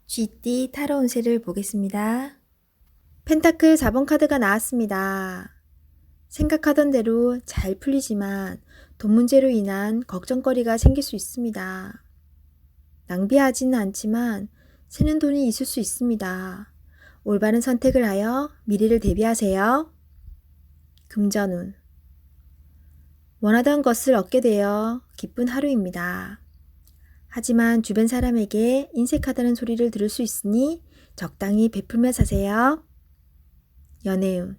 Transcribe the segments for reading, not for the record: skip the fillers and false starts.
쥐띠 타로 운세를 보겠습니다. 펜타클 4번 카드가 나왔습니다. 생각하던 대로 잘 풀리지만 돈 문제로 인한 걱정거리가 생길 수 있습니다. 낭비하지는 않지만 새는 돈이 있을 수 있습니다. 올바른 선택을 하여 미래를 대비하세요. 금전운. 원하던 것을 얻게 되어 기쁜 하루입니다. 하지만 주변 사람에게 인색하다는 소리를 들을 수 있으니 적당히 베풀며 사세요. 연애운.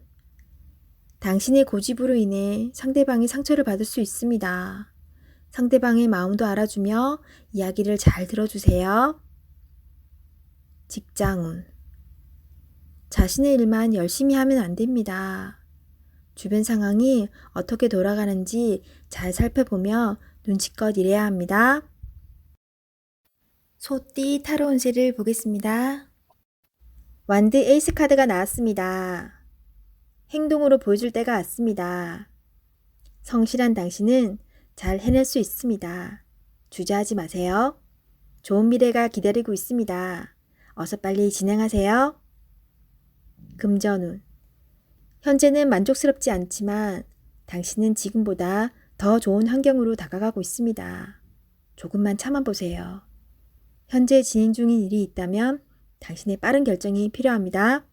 당신의 고집으로 인해 상대방이 상처를 받을 수 있습니다. 상대방의 마음도 알아주며 이야기를 잘 들어주세요. 직장운. 자신의 일만 열심히 하면 안 됩니다. 주변 상황이 어떻게 돌아가는지 잘 살펴보며 눈치껏 일해야 합니다. 소띠 타로 운세를 보겠습니다. 완드 에이스 카드가 나왔습니다. 행동으로 보여줄 때가 왔습니다. 성실한 당신은 잘 해낼 수 있습니다. 주저하지 마세요. 좋은 미래가 기다리고 있습니다. 어서 빨리 진행하세요. 금전운. 현재는 만족스럽지 않지만 당신은 지금보다 더 좋은 환경으로 다가가고 있습니다. 조금만 참아보세요. 현재 진행 중인 일이 있다면 당신의 빠른 결정이 필요합니다.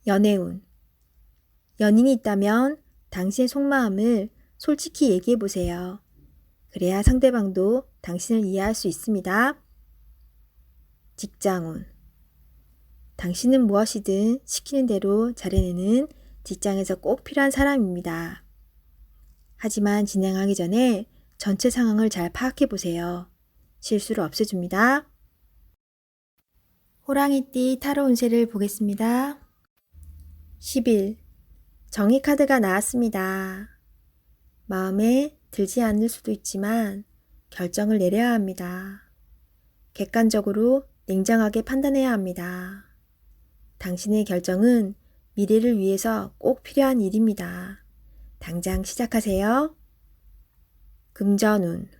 연애운. 연인이 있다면 당신의 속마음을 솔직히 얘기해보세요. 그래야 상대방도 당신을 이해할 수 있습니다. 직장운. 당신은 무엇이든 시키는 대로 잘해내는 직장에서 꼭 필요한 사람입니다. 하지만 진행하기 전에 전체 상황을 잘 파악해보세요. 실수를 없애줍니다. 호랑이띠 타로 운세를 보겠습니다. 10일 정의 카드가 나왔습니다. 마음에 들지 않을 수도 있지만 결정을 내려야 합니다. 객관적으로 냉정하게 판단해야 합니다. 당신의 결정은 미래를 위해서 꼭 필요한 일입니다. 당장 시작하세요. 금전운.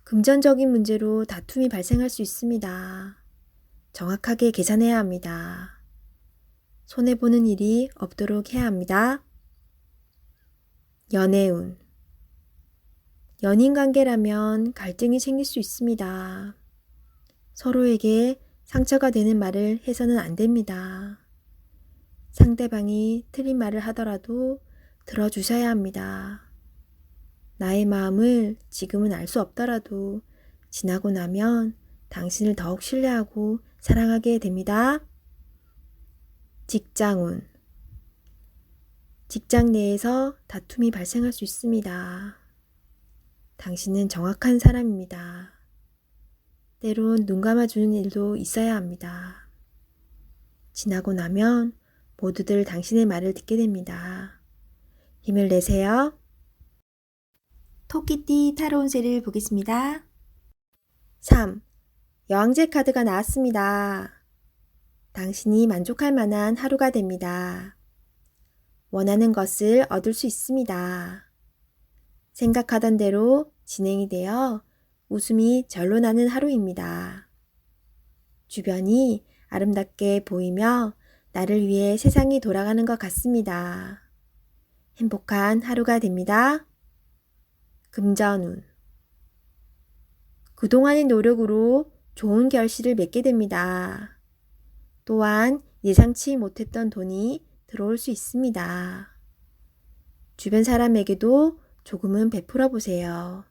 금전적인 문제로 다툼이 발생할 수 있습니다. 정확하게 계산해야 합니다. 손해보는 일이 없도록 해야 합니다. 연애운. 연인 관계라면 갈등이 생길 수 있습니다. 서로에게 상처가 되는 말을 해서는 안 됩니다. 상대방이 틀린 말을 하더라도 들어주셔야 합니다. 나의 마음을 지금은 알 수 없더라도 지나고 나면 당신을 더욱 신뢰하고 사랑하게 됩니다. 직장운. 직장 내에서 다툼이 발생할 수 있습니다. 당신은 정확한 사람입니다. 때론 눈 감아주는 일도 있어야 합니다. 지나고 나면 모두들 당신의 말을 듣게 됩니다. 힘을 내세요. 토끼띠 타로 운세를 보겠습니다. 3. 여왕제 카드가 나왔습니다. 당신이 만족할 만한 하루가 됩니다. 원하는 것을 얻을 수 있습니다. 생각하던 대로 진행이 되어 웃음이 절로 나는 하루입니다. 주변이 아름답게 보이며 나를 위해 세상이 돌아가는 것 같습니다. 행복한 하루가 됩니다. 금전운. 그동안의 노력으로 좋은 결실을 맺게 됩니다. 또한 예상치 못했던 돈이 들어올 수 있습니다. 주변 사람에게도 조금은 베풀어 보세요.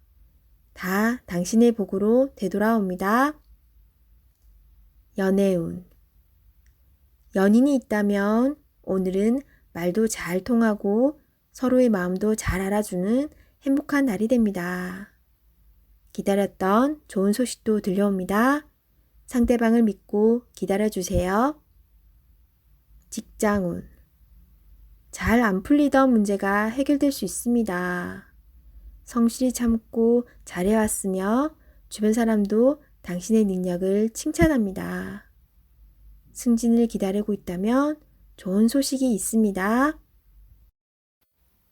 다 당신의 복으로 되돌아옵니다. 연애운. 연인이 있다면 오늘은 말도 잘 통하고 서로의 마음도 잘 알아주는 행복한 날이 됩니다. 기다렸던 좋은 소식도 들려옵니다. 상대방을 믿고 기다려주세요. 직장운. 잘 안 풀리던 문제가 해결될 수 있습니다. 성실히 참고 잘해왔으며 주변 사람도 당신의 능력을 칭찬합니다. 승진을 기다리고 있다면 좋은 소식이 있습니다.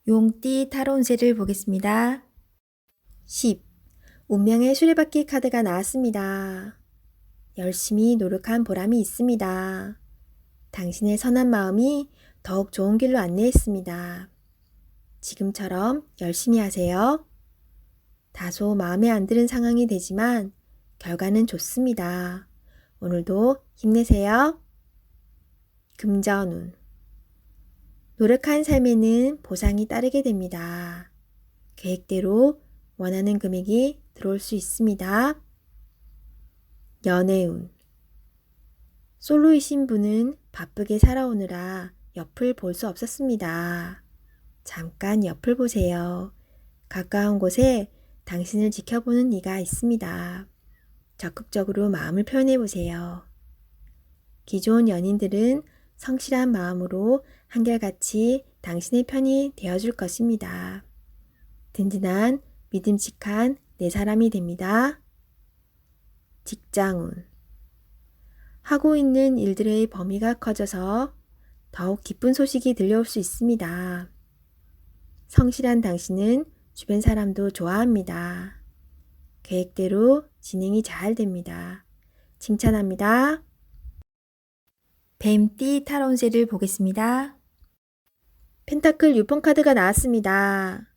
용띠 타로 운세를 보겠습니다. 10. 운명의 수레바퀴 카드가 나왔습니다. 열심히 노력한 보람이 있습니다. 당신의 선한 마음이 더욱 좋은 길로 안내했습니다. 지금처럼 열심히 하세요. 다소 마음에 안 드는 상황이 되지만 결과는 좋습니다. 오늘도 힘내세요. 금전운. 노력한 삶에는 보상이 따르게 됩니다. 계획대로 원하는 금액이 들어올 수 있습니다. 연애운. 솔로이신 분은 바쁘게 살아오느라 옆을 볼 수 없었습니다. 잠깐 옆을 보세요. 가까운 곳에 당신을 지켜보는 이가 있습니다. 적극적으로 마음을 표현해 보세요. 기존 연인들은 성실한 마음으로 한결같이 당신의 편이 되어줄 것입니다. 든든한 믿음직한 내 사람이 됩니다. 직장운. 하고 있는 일들의 범위가 커져서 더욱 기쁜 소식이 들려올 수 있습니다. 성실한 당신은 주변 사람도 좋아합니다. 계획대로 진행이 잘 됩니다. 칭찬합니다. 뱀띠 타로 운세를 보겠습니다. 펜타클 6번 카드가 나왔습니다.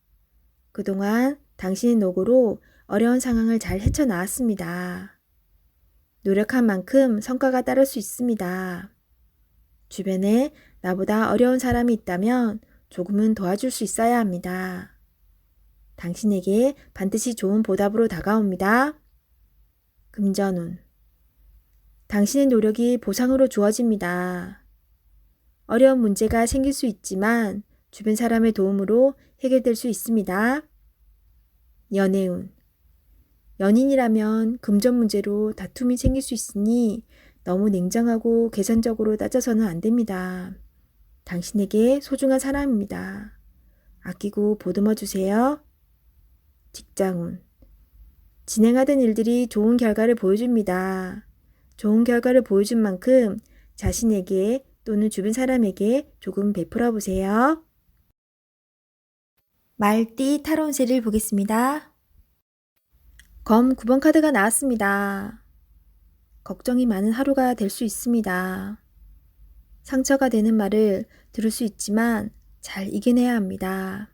그동안 당신의 노고로 어려운 상황을 잘 헤쳐나왔습니다. 노력한 만큼 성과가 따를 수 있습니다. 주변에 나보다 어려운 사람이 있다면 조금은 도와줄 수 있어야 합니다. 당신에게 반드시 좋은 보답으로 다가옵니다. 금전운. 당신의 노력이 보상으로 주어집니다. 어려운 문제가 생길 수 있지만 주변 사람의 도움으로 해결될 수 있습니다. 연애운. 연인이라면 금전 문제로 다툼이 생길 수 있으니 너무 냉정하고 계산적으로 따져서는 안 됩니다. 당신에게 소중한 사람입니다. 아끼고 보듬어 주세요. 직장운. 진행하던 일들이 좋은 결과를 보여줍니다. 좋은 결과를 보여준 만큼 자신에게 또는 주변 사람에게 조금 베풀어 보세요. 말띠 타로 운세를 보겠습니다. 검 9번 카드가 나왔습니다. 걱정이 많은 하루가 될 수 있습니다. 상처가 되는 말을 들을 수 있지만 잘 이겨내야 합니다.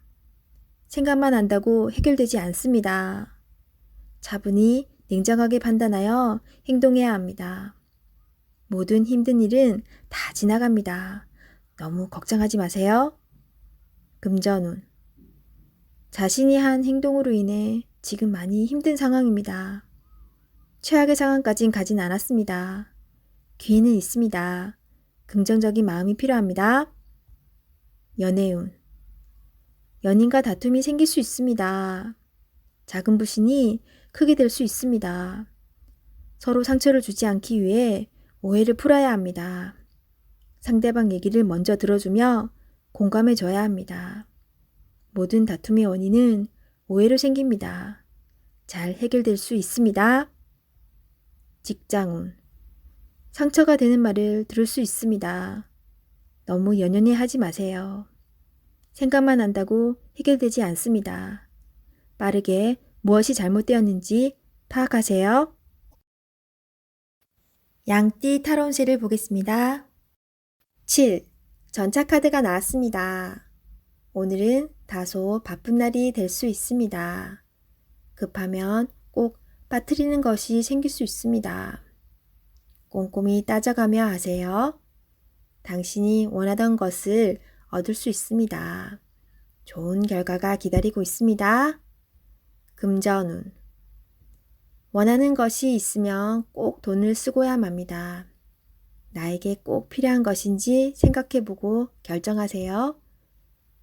생각만 한다고 해결되지 않습니다. 차분히 냉정하게 판단하여 행동해야 합니다. 모든 힘든 일은 다 지나갑니다. 너무 걱정하지 마세요. 금전운. 자신이 한 행동으로 인해 지금 많이 힘든 상황입니다. 최악의 상황까진 가진 않았습니다. 기회는 있습니다. 긍정적인 마음이 필요합니다. 연애운. 연인과 다툼이 생길 수 있습니다. 작은 불신이 크게 될 수 있습니다. 서로 상처를 주지 않기 위해 오해를 풀어야 합니다. 상대방 얘기를 먼저 들어주며 공감해 줘야 합니다. 모든 다툼의 원인은 오해로 생깁니다. 잘 해결될 수 있습니다. 직장운. 상처가 되는 말을 들을 수 있습니다. 너무 연연해 하지 마세요. 생각만 한다고 해결되지 않습니다. 빠르게 무엇이 잘못되었는지 파악하세요. 양띠 타로 운세를 보겠습니다. 7. 전차 카드가 나왔습니다. 오늘은 다소 바쁜 날이 될 수 있습니다. 급하면 꼭 빠뜨리는 것이 생길 수 있습니다. 꼼꼼히 따져가며 하세요. 당신이 원하던 것을 얻을 수 있습니다. 좋은 결과가 기다리고 있습니다. 금전운. 원하는 것이 있으면 꼭 돈을 쓰고야 맙니다. 나에게 꼭 필요한 것인지 생각해보고 결정하세요.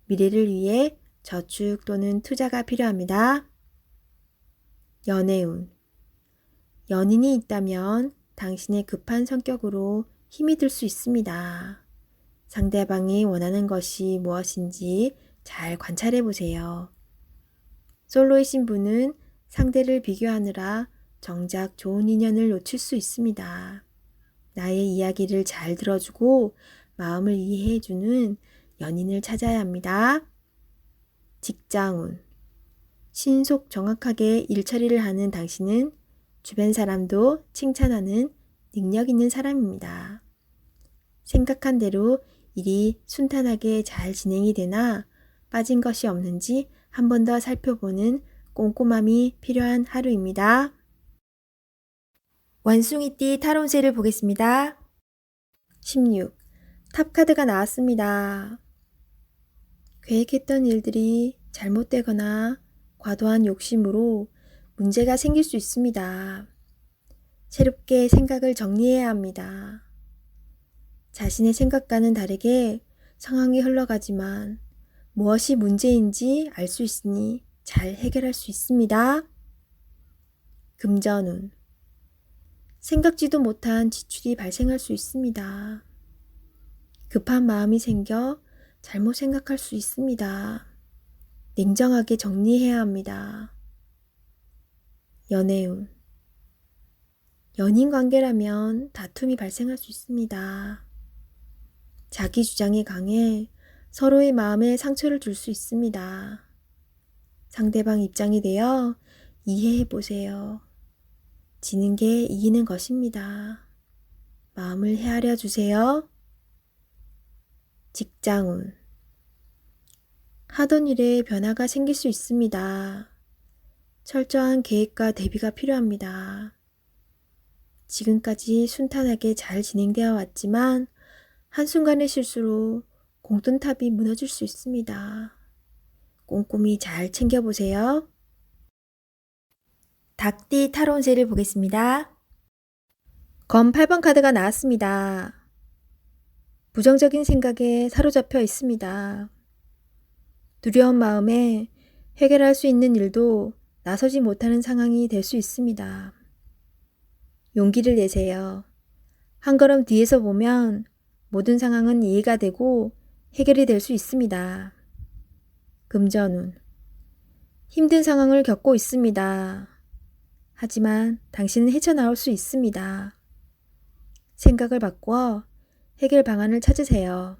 미래를 위해 저축 또는 투자가 필요합니다. 연애운. 연인이 있다면 당신의 급한 성격으로 힘이 들 수 있습니다. 상대방이 원하는 것이 무엇인지 잘 관찰해 보세요. 솔로이신 분은 상대를 비교하느라 정작 좋은 인연을 놓칠 수 있습니다. 나의 이야기를 잘 들어주고 마음을 이해해주는 연인을 찾아야 합니다. 직장운. 신속 정확하게 일처리를 하는 당신은 주변 사람도 칭찬하는 능력 있는 사람입니다. 생각한 대로 일이 순탄하게 잘 진행이 되나 빠진 것이 없는지 한 번 더 살펴보는 꼼꼼함이 필요한 하루입니다. 원숭이띠 타로운세를 보겠습니다. 16. 탑카드가 나왔습니다. 계획했던 일들이 잘못되거나 과도한 욕심으로 문제가 생길 수 있습니다. 새롭게 생각을 정리해야 합니다. 자신의 생각과는 다르게 상황이 흘러가지만 무엇이 문제인지 알 수 있으니 잘 해결할 수 있습니다. 금전운. 생각지도 못한 지출이 발생할 수 있습니다. 급한 마음이 생겨 잘못 생각할 수 있습니다. 냉정하게 정리해야 합니다. 연애운. 연인 관계라면 다툼이 발생할 수 있습니다. 자기 주장이 강해 서로의 마음에 상처를 줄 수 있습니다. 상대방 입장이 되어 이해해 보세요. 지는 게 이기는 것입니다. 마음을 헤아려 주세요. 직장운. 하던 일에 변화가 생길 수 있습니다. 철저한 계획과 대비가 필요합니다. 지금까지 순탄하게 잘 진행되어 왔지만 한순간의 실수로 공돈탑이 무너질 수 있습니다. 꼼꼼히 잘 챙겨보세요. 닭띠 타로운세를 보겠습니다. 검 8번 카드가 나왔습니다. 부정적인 생각에 사로잡혀 있습니다. 두려운 마음에 해결할 수 있는 일도 나서지 못하는 상황이 될 수 있습니다. 용기를 내세요. 한 걸음 뒤에서 보면 모든 상황은 이해가 되고 해결이 될 수 있습니다. 금전운. 힘든 상황을 겪고 있습니다. 하지만 당신은 헤쳐나올 수 있습니다. 생각을 바꾸어 해결 방안을 찾으세요.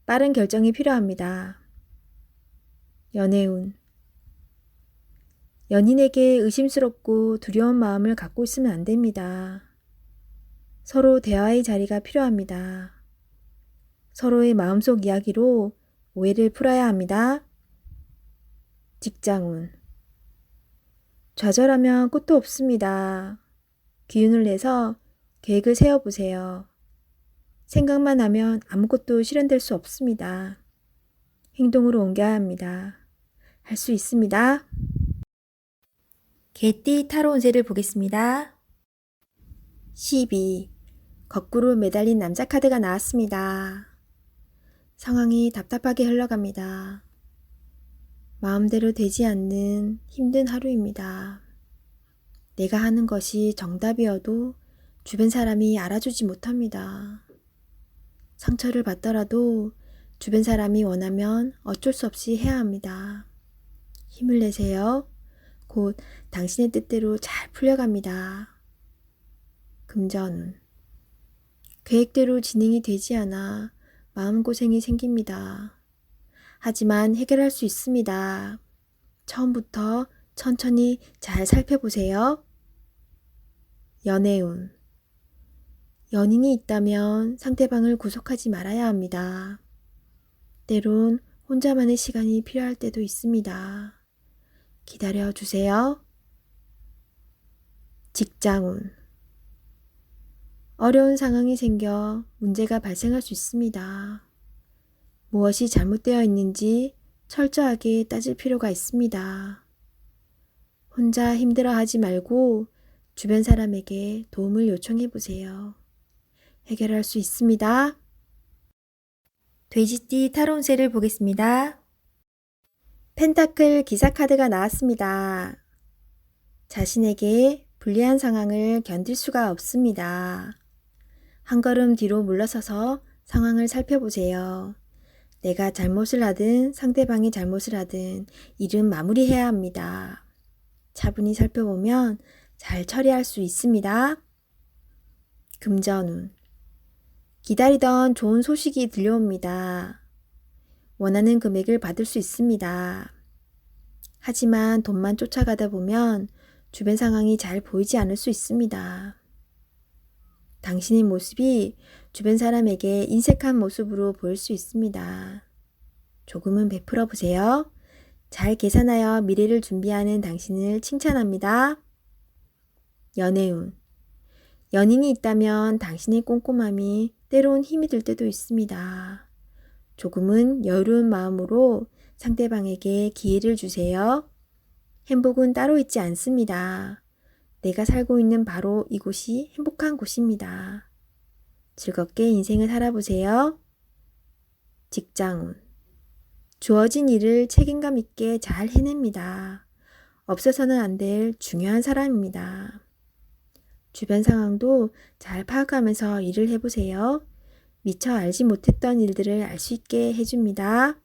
빠른 결정이 필요합니다. 연애운. 연인에게 의심스럽고 두려운 마음을 갖고 있으면 안 됩니다. 서로 대화의 자리가 필요합니다. 서로의 마음속 이야기로 오해를 풀어야 합니다. 직장운. 좌절하면 끝도 없습니다. 기운을 내서 계획을 세워보세요. 생각만 하면 아무것도 실현될 수 없습니다. 행동으로 옮겨야 합니다. 할 수 있습니다. 개띠 타로운세를 보겠습니다. 12. 거꾸로 매달린 남자 카드가 나왔습니다. 상황이 답답하게 흘러갑니다. 마음대로 되지 않는 힘든 하루입니다. 내가 하는 것이 정답이어도 주변 사람이 알아주지 못합니다. 상처를 받더라도 주변 사람이 원하면 어쩔 수 없이 해야 합니다. 힘을 내세요. 곧 당신의 뜻대로 잘 풀려갑니다. 금전운. 계획대로 진행이 되지 않아 마음고생이 생깁니다. 하지만 해결할 수 있습니다. 처음부터 천천히 잘 살펴보세요. 연애운. 연인이 있다면 상대방을 구속하지 말아야 합니다. 때론 혼자만의 시간이 필요할 때도 있습니다. 기다려 주세요. 직장운. 어려운 상황이 생겨 문제가 발생할 수 있습니다. 무엇이 잘못되어 있는지 철저하게 따질 필요가 있습니다. 혼자 힘들어하지 말고 주변 사람에게 도움을 요청해 보세요. 해결할 수 있습니다. 돼지띠 타로운세를 보겠습니다. 펜타클 기사 카드가 나왔습니다. 자신에게 불리한 상황을 견딜 수가 없습니다. 한 걸음 뒤로 물러서서 상황을 살펴보세요. 내가 잘못을 하든 상대방이 잘못을 하든 일은 마무리해야 합니다. 차분히 살펴보면 잘 처리할 수 있습니다. 금전운. 기다리던 좋은 소식이 들려옵니다. 원하는 금액을 받을 수 있습니다. 하지만 돈만 쫓아가다 보면 주변 상황이 잘 보이지 않을 수 있습니다. 당신의 모습이 주변 사람에게 인색한 모습으로 보일 수 있습니다. 조금은 베풀어 보세요. 잘 계산하여 미래를 준비하는 당신을 칭찬합니다. 연애운. 연인이 있다면 당신의 꼼꼼함이 때론 힘이 들 때도 있습니다. 조금은 여유로운 마음으로 상대방에게 기회를 주세요. 행복은 따로 있지 않습니다. 내가 살고 있는 바로 이곳이 행복한 곳입니다. 즐겁게 인생을 살아보세요. 직장운. 주어진 일을 책임감 있게 잘 해냅니다. 없어서는 안 될 중요한 사람입니다. 주변 상황도 잘 파악하면서 일을 해보세요. 미처 알지 못했던 일들을 알 수 있게 해줍니다.